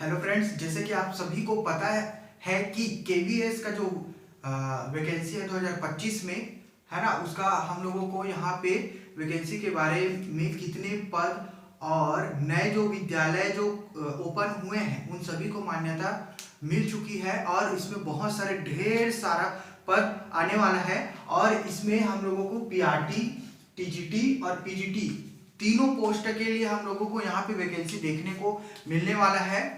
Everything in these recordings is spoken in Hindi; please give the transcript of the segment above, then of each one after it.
हेलो फ्रेंड्स, जैसे कि आप सभी को पता है कि केवीएस का जो वैकेंसी है 2025 में, है ना, उसका हम लोगों को यहाँ पे वैकेंसी के बारे में कितने पद और नए जो विद्यालय जो ओपन हुए हैं उन सभी को मान्यता मिल चुकी है और इसमें बहुत सारे ढेर सारा पद आने वाला है। और इसमें हम लोगों को पीआरटी, टीजीटी और पीजीटी तीनों पोस्ट के लिए हम लोगों को यहाँ पे वैकेंसी देखने को मिलने वाला है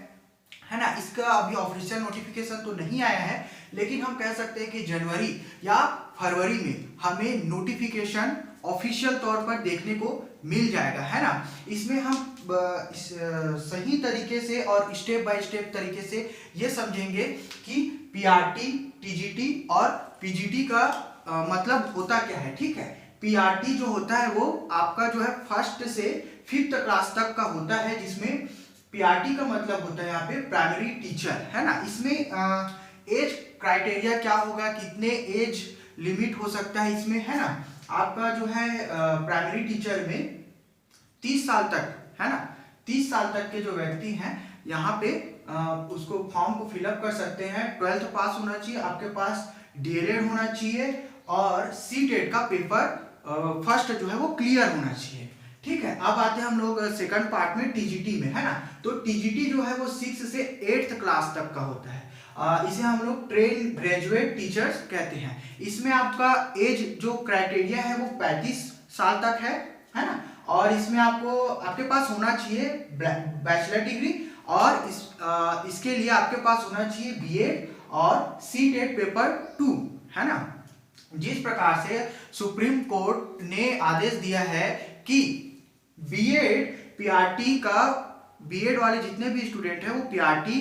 ना। इसका अभी ऑफिशियल नोटिफिकेशन तो नहीं आया है, लेकिन हम कह सकते हैं कि जनवरी या फरवरी में हमें नोटिफिकेशन ऑफिशियल तौर पर देखने को मिल जाएगा, है ना। इसमें हम सही तरीके से और स्टेप बाय स्टेप तरीके से ये समझेंगे कि पीआरटी, टीजीटी और पीजीटी का मतलब होता क्या है। ठीक है, पीआरटी जो होता है वो आपका जो है फर्स्ट से फिफ्थ क्लास तक का होता है, जिसमें पीआरटी का मतलब होता है यहाँ पे प्राइमरी टीचर, है ना। इसमें एज क्राइटेरिया क्या होगा, कितने एज लिमिट हो सकता है इसमें, है ना। आपका जो है प्राइमरी टीचर में 30 साल तक, है ना, 30 साल तक के जो व्यक्ति हैं यहाँ पे उसको फॉर्म को फिलअप कर सकते हैं। 12th पास होना चाहिए, आपके पास डीएलएड होना चाहिए और सीटेट का पेपर फर्स्ट जो है वो क्लियर होना चाहिए। ठीक है, अब आते हैं हम लोग सेकंड पार्ट में टीजीटी में, है ना। तो टीजीटी जो है वो 6 से 8th क्लास तक का होता है। इसे हम लोग ट्रेन ग्रेजुएट टीचर्स कहते हैं। इसमें आपका एज जो क्राइटेरिया है वो 35 साल तक है ना। और इसमें आपके पास होना चाहिए बैचलर डिग्री और इसके लिए आपके पास होना चाहिए बीएड और सीटेट पेपर 2, है ना। जिस प्रकार से सुप्रीम कोर्ट ने आदेश दिया है कि बीएड पीआरटी का, बीएड वाले जितने भी स्टूडेंट हैं वो पीआरटी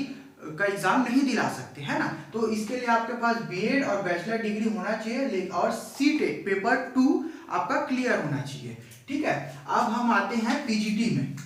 का एग्जाम नहीं दिला सकते, है ना। तो इसके लिए आपके पास बीएड और बैचलर डिग्री होना चाहिए और सीटेट पेपर 2 आपका क्लियर होना चाहिए। ठीक है, अब हम आते हैं पीजीटी में।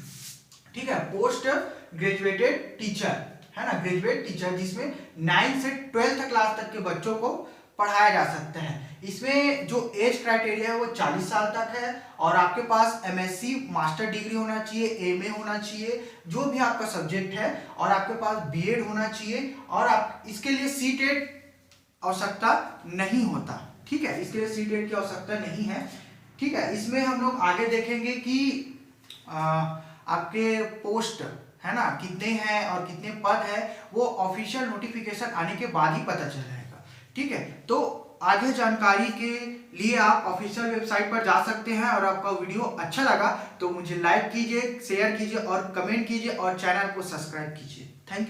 ठीक है, पोस्ट ग्रेजुएटेड टीचर, है ना, ग्रेजुएट टीचर, जिसमें 9 से 12th क्लास तक के बच्चों को पढ़ाया जा सकता है। इसमें जो एज क्राइटेरिया है वो 40 साल तक है और आपके पास एमएससी मास्टर डिग्री होना चाहिए, एमए होना चाहिए, जो भी आपका सब्जेक्ट है, और आपके पास बीएड होना चाहिए और आप इसके लिए सीटेट आवश्यकता नहीं होता। ठीक है, इसके लिए सीटेट की आवश्यकता नहीं है। ठीक है, इसमें हम लोग आगे देखेंगे कि आपके पोस्ट, है ना, कितने हैं और कितने पद है वो ऑफिशियल नोटिफिकेशन आने के बाद ही पता चल जाएगा। ठीक है, तो आगे जानकारी के लिए आप ऑफिशियल वेबसाइट पर जा सकते हैं। और आपका वीडियो अच्छा लगा तो मुझे लाइक कीजिए, शेयर कीजिए और कमेंट कीजिए और चैनल को सब्सक्राइब कीजिए। Thank you.